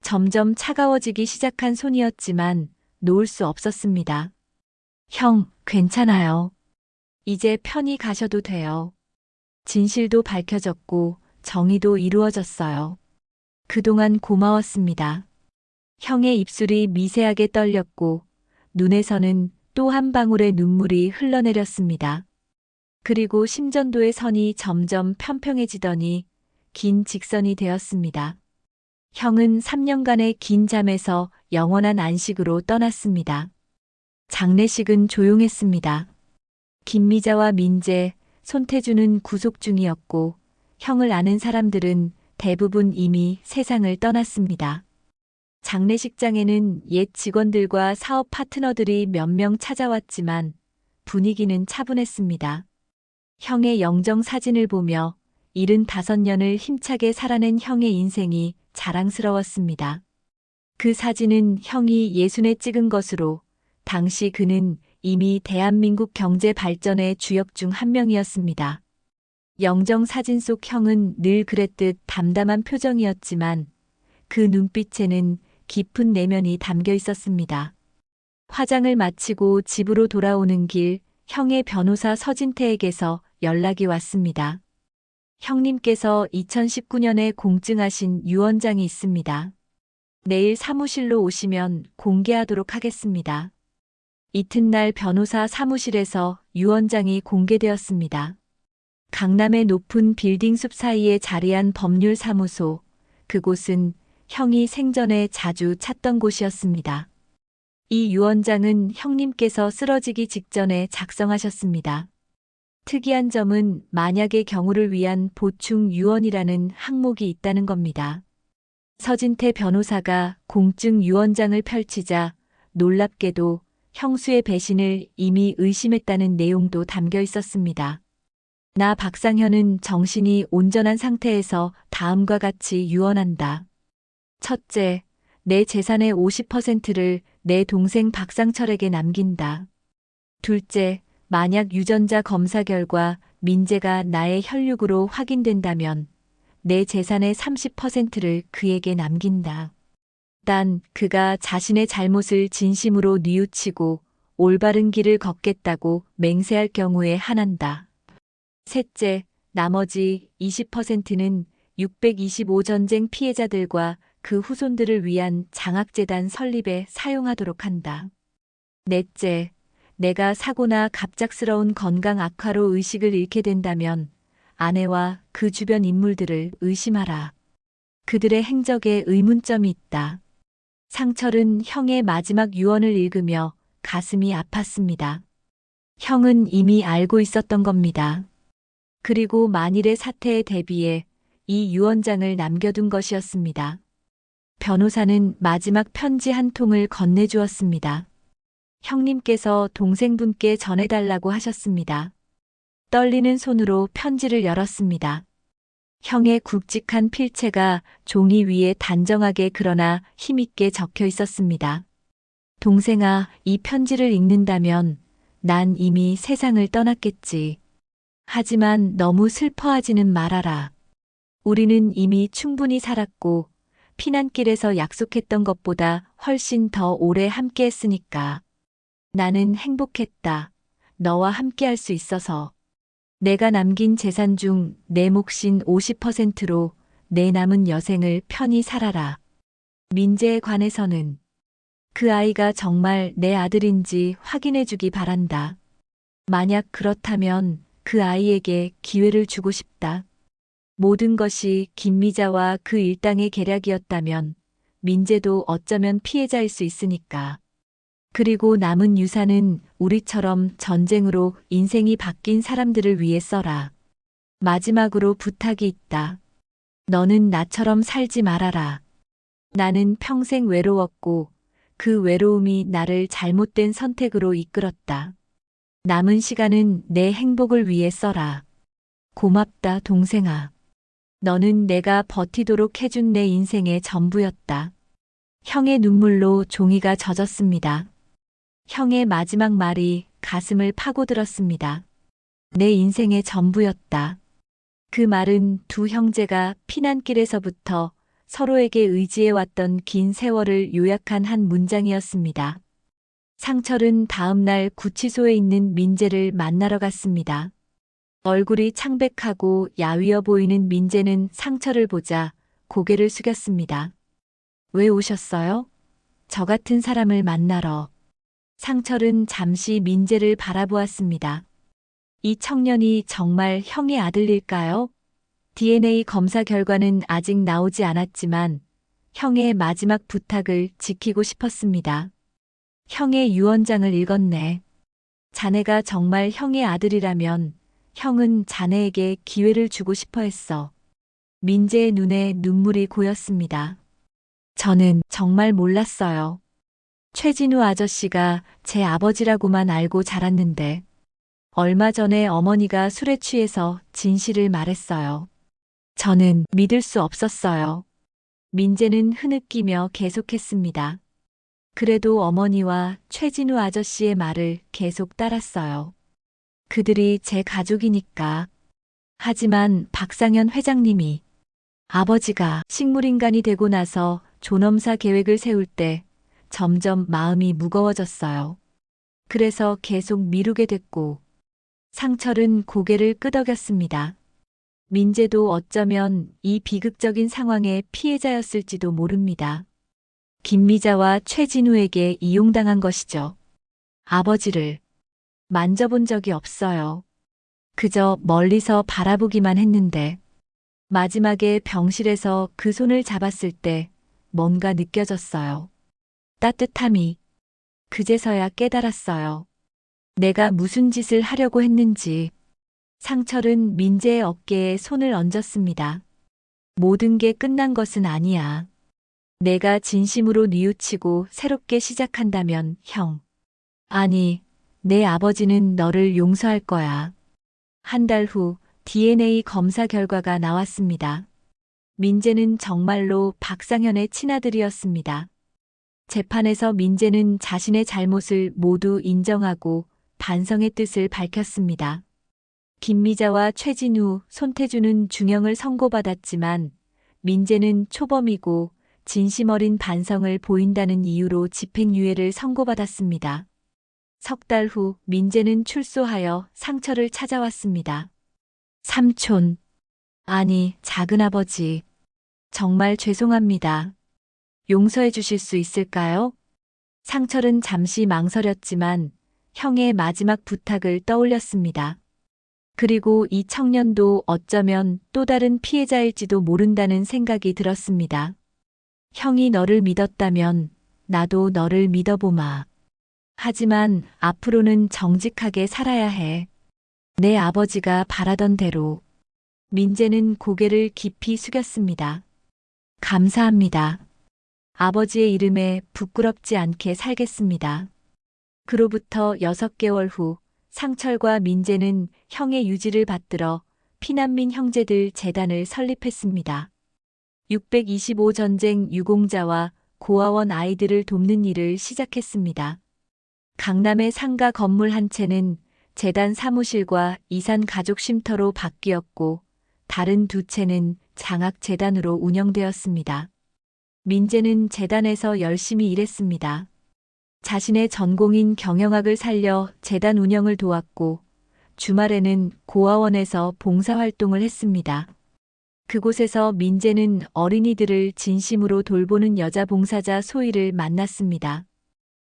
점점 차가워지기 시작한 손이었지만 놓을 수 없었습니다. 형, 괜찮아요. 이제 편히 가셔도 돼요. 진실도 밝혀졌고 정의도 이루어졌어요. 그동안 고마웠습니다. 형의 입술이 미세하게 떨렸고 눈에서는 또 한 방울의 눈물이 흘러내렸습니다. 그리고 심전도의 선이 점점 평평해지더니 긴 직선이 되었습니다. 형은 3년간의 긴 잠에서 영원한 안식으로 떠났습니다. 장례식은 조용했습니다. 김미자와 민재, 손태주는 구속 중이었고 형을 아는 사람들은 대부분 이미 세상을 떠났습니다. 장례식장에는 옛 직원들과 사업 파트너들이 몇 명 찾아왔지만 분위기는 차분했습니다. 형의 영정 사진을 보며 75년을 힘차게 살아낸 형의 인생이 자랑스러웠습니다. 그 사진은 형이 예순에 찍은 것으로 당시 그는 이미 대한민국 경제 발전의 주역 중 한 명이었습니다. 영정 사진 속 형은 늘 그랬듯 담담한 표정이었지만 그 눈빛에는 깊은 내면이 담겨 있었습니다. 화장을 마치고 집으로 돌아오는 길 형의 변호사 서진태에게서 연락이 왔습니다. 형님께서 2019년에 공증하신 유언장이 있습니다. 내일 사무실로 오시면 공개하도록 하겠습니다. 이튿날 변호사 사무실에서 유언장이 공개되었습니다. 강남의 높은 빌딩 숲 사이에 자리한 법률사무소, 그곳은 형이 생전에 자주 찾던 곳이었습니다. 이 유언장은 형님께서 쓰러지기 직전에 작성하셨습니다. 특이한 점은 만약의 경우를 위한 보충 유언이라는 항목이 있다는 겁니다. 서진태 변호사가 공증 유언장을 펼치자 놀랍게도 형수의 배신을 이미 의심했다는 내용도 담겨 있었습니다. 나 박상현은 정신이 온전한 상태에서 다음과 같이 유언한다. 첫째, 내 재산의 50%를 내 동생 박상철에게 남긴다. 둘째, 만약 유전자 검사 결과 민재가 나의 혈육으로 확인된다면 내 재산의 30%를 그에게 남긴다. 단 그가 자신의 잘못을 진심으로 뉘우치고 올바른 길을 걷겠다고 맹세할 경우에 한한다. 셋째, 나머지 20%는 625 전쟁 피해자들과 그 후손들을 위한 장학재단 설립에 사용하도록 한다. 넷째, 내가 사고나 갑작스러운 건강 악화로 의식을 잃게 된다면 아내와 그 주변 인물들을 의심하라. 그들의 행적에 의문점이 있다. 상철은 형의 마지막 유언을 읽으며 가슴이 아팠습니다. 형은 이미 알고 있었던 겁니다. 그리고 만일의 사태에 대비해 이 유언장을 남겨둔 것이었습니다. 변호사는 마지막 편지 한 통을 건네주었습니다. 형님께서 동생분께 전해달라고 하셨습니다. 떨리는 손으로 편지를 열었습니다. 형의 굵직한 필체가 종이 위에 단정하게 그러나 힘있게 적혀 있었습니다. 동생아, 이 편지를 읽는다면 난 이미 세상을 떠났겠지. 하지만 너무 슬퍼하지는 말아라. 우리는 이미 충분히 살았고 피난길에서 약속했던 것보다 훨씬 더 오래 함께했으니까. 나는 행복했다. 너와 함께할 수 있어서. 내가 남긴 재산 중 내 몫인 50%로 내 남은 여생을 편히 살아라. 민재에 관해서는 그 아이가 정말 내 아들인지 확인해 주기 바란다. 만약 그렇다면 그 아이에게 기회를 주고 싶다. 모든 것이 김미자와 그 일당의 계략이었다면 민재도 어쩌면 피해자일 수 있으니까. 그리고 남은 유산은 우리처럼 전쟁으로 인생이 바뀐 사람들을 위해 써라. 마지막으로 부탁이 있다. 너는 나처럼 살지 말아라. 나는 평생 외로웠고 그 외로움이 나를 잘못된 선택으로 이끌었다. 남은 시간은 내 행복을 위해 써라. 고맙다, 동생아. 너는 내가 버티도록 해준 내 인생의 전부였다. 형의 눈물로 종이가 젖었습니다. 형의 마지막 말이 가슴을 파고들었습니다. 내 인생의 전부였다. 그 말은 두 형제가 피난길에서부터 서로에게 의지해왔던 긴 세월을 요약한 한 문장이었습니다. 상철은 다음 날 구치소에 있는 민재를 만나러 갔습니다. 얼굴이 창백하고 야위어 보이는 민재는 상철을 보자 고개를 숙였습니다. 왜 오셨어요? 저 같은 사람을 만나러. 상철은 잠시 민재를 바라보았습니다. 이 청년이 정말 형의 아들일까요? DNA 검사 결과는 아직 나오지 않았지만 형의 마지막 부탁을 지키고 싶었습니다. 형의 유언장을 읽었네. 자네가 정말 형의 아들이라면 형은 자네에게 기회를 주고 싶어 했어. 민재의 눈에 눈물이 고였습니다. 저는 정말 몰랐어요. 최진우 아저씨가 제 아버지라고만 알고 자랐는데 얼마 전에 어머니가 술에 취해서 진실을 말했어요. 저는 믿을 수 없었어요. 민재는 흐느끼며 계속했습니다. 그래도 어머니와 최진우 아저씨의 말을 계속 따랐어요. 그들이 제 가족이니까. 하지만 박상현 회장님이 아버지가 식물인간이 되고 나서 존엄사 계획을 세울 때 점점 마음이 무거워졌어요. 그래서 계속 미루게 됐고 상철은 고개를 끄덕였습니다. 민재도 어쩌면 이 비극적인 상황의 피해자였을지도 모릅니다. 김미자와 최진우에게 이용당한 것이죠. 아버지를 만져본 적이 없어요. 그저 멀리서 바라보기만 했는데 마지막에 병실에서 그 손을 잡았을 때 뭔가 느껴졌어요. 따뜻함이. 그제서야 깨달았어요. 내가 무슨 짓을 하려고 했는지. 상철은 민재의 어깨에 손을 얹었습니다. 모든 게 끝난 것은 아니야. 내가 진심으로 뉘우치고 새롭게 시작한다면 형. 아니, 내 아버지는 너를 용서할 거야. 한 달 후 DNA 검사 결과가 나왔습니다. 민재는 정말로 박상현의 친아들이었습니다. 재판에서 민재는 자신의 잘못을 모두 인정하고 반성의 뜻을 밝혔습니다. 김미자와 최진우, 손태주는 중형을 선고받았지만 민재는 초범이고 진심 어린 반성을 보인다는 이유로 집행유예를 선고받았습니다. 석 달 후 민재는 출소하여 상철을 찾아왔습니다. 삼촌, 아니 작은아버지, 정말 죄송합니다. 용서해 주실 수 있을까요? 상철은 잠시 망설였지만 형의 마지막 부탁을 떠올렸습니다. 그리고 이 청년도 어쩌면 또 다른 피해자일지도 모른다는 생각이 들었습니다. 형이 너를 믿었다면 나도 너를 믿어보마. 하지만 앞으로는 정직하게 살아야 해. 내 아버지가 바라던 대로. 민재는 고개를 깊이 숙였습니다. 감사합니다. 아버지의 이름에 부끄럽지 않게 살겠습니다. 그로부터 6개월 후 상철과 민재는 형의 유지를 받들어 피난민 형제들 재단을 설립했습니다. 625 전쟁 유공자와 고아원 아이들을 돕는 일을 시작했습니다. 강남의 상가 건물 한 채는 재단 사무실과 이산 가족 쉼터로 바뀌었고 다른 두 채는 장학재단으로 운영되었습니다. 민재는 재단에서 열심히 일했습니다. 자신의 전공인 경영학을 살려 재단 운영을 도왔고 주말에는 고아원에서 봉사활동을 했습니다. 그곳에서 민재는 어린이들을 진심으로 돌보는 여자 봉사자 소희를 만났습니다.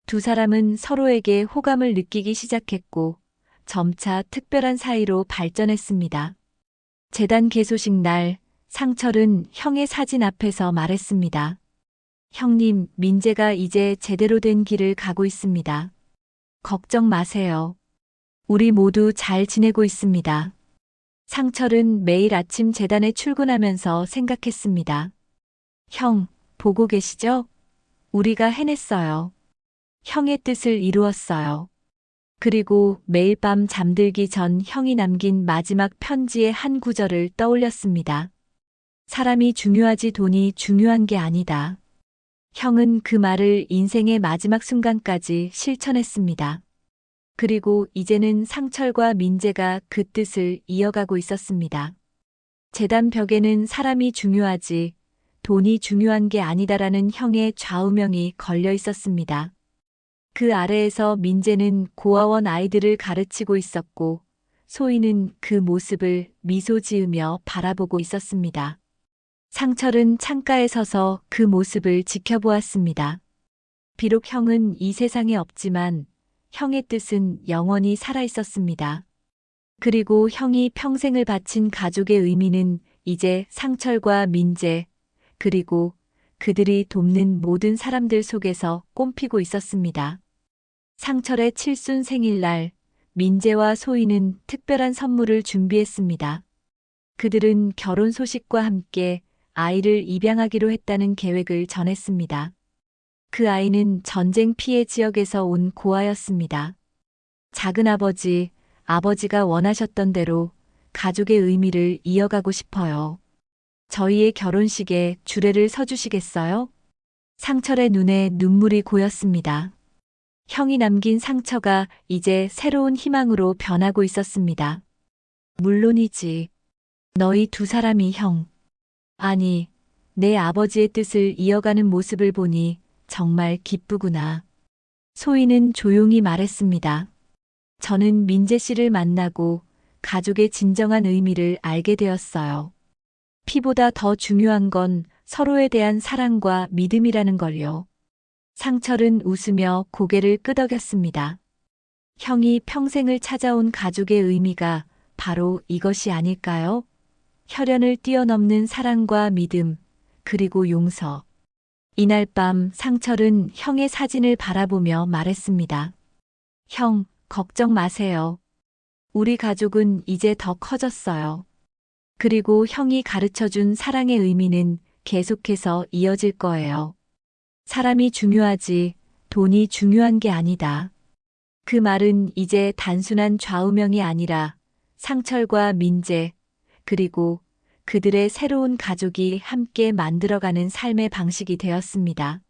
두 사람은 서로에게 호감을 느끼기 시작했고 점차 특별한 사이로 발전했습니다. 재단 개소식 날 상철은 형의 사진 앞에서 말했습니다. 형님, 민재가 이제 제대로 된 길을 가고 있습니다. 걱정 마세요. 우리 모두 잘 지내고 있습니다. 상철은 매일 아침 재단에 출근하면서 생각했습니다. 형, 보고 계시죠? 우리가 해냈어요. 형의 뜻을 이루었어요. 그리고 매일 밤 잠들기 전 형이 남긴 마지막 편지의 한 구절을 떠올렸습니다. 사람이 중요하지 돈이 중요한 게 아니다. 형은 그 말을 인생의 마지막 순간까지 실천했습니다. 그리고 이제는 상철과 민재가 그 뜻을 이어가고 있었습니다. 재단 벽에는 사람이 중요하지 돈이 중요한 게 아니다라는 형의 좌우명이 걸려 있었습니다. 그 아래에서 민재는 고아원 아이들을 가르치고 있었고 소희는 그 모습을 미소 지으며 바라보고 있었습니다. 상철은 창가에 서서 그 모습을 지켜보았습니다. 비록 형은 이 세상에 없지만 형의 뜻은 영원히 살아 있었습니다. 그리고 형이 평생을 바친 가족의 의미는 이제 상철과 민재, 그리고 그들이 돕는 모든 사람들 속에서 꽃피고 있었습니다. 상철의 칠순 생일날, 민재와 소희는 특별한 선물을 준비했습니다. 그들은 결혼 소식과 함께 아이를 입양하기로 했다는 계획을 전했습니다. 그 아이는 전쟁 피해 지역에서 온 고아였습니다. 작은아버지, 아버지가 원하셨던 대로 가족의 의미를 이어가고 싶어요. 저희의 결혼식에 주례를 서주시겠어요? 상철의 눈에 눈물이 고였습니다. 형이 남긴 상처가 이제 새로운 희망으로 변하고 있었습니다. 물론이지. 너희 두 사람이 형. 아니, 내 아버지의 뜻을 이어가는 모습을 보니 정말 기쁘구나. 소희는 조용히 말했습니다. 저는 민재 씨를 만나고 가족의 진정한 의미를 알게 되었어요. 피보다 더 중요한 건 서로에 대한 사랑과 믿음이라는 걸요. 상철은 웃으며 고개를 끄덕였습니다. 형이 평생을 찾아온 가족의 의미가 바로 이것이 아닐까요? 혈연을 뛰어넘는 사랑과 믿음, 그리고 용서. 이날 밤 상철은 형의 사진을 바라보며 말했습니다. 형, 걱정 마세요. 우리 가족은 이제 더 커졌어요. 그리고 형이 가르쳐준 사랑의 의미는 계속해서 이어질 거예요. 사람이 중요하지 돈이 중요한 게 아니다. 그 말은 이제 단순한 좌우명이 아니라 상철과 민재, 그리고 그들의 새로운 가족이 함께 만들어가는 삶의 방식이 되었습니다.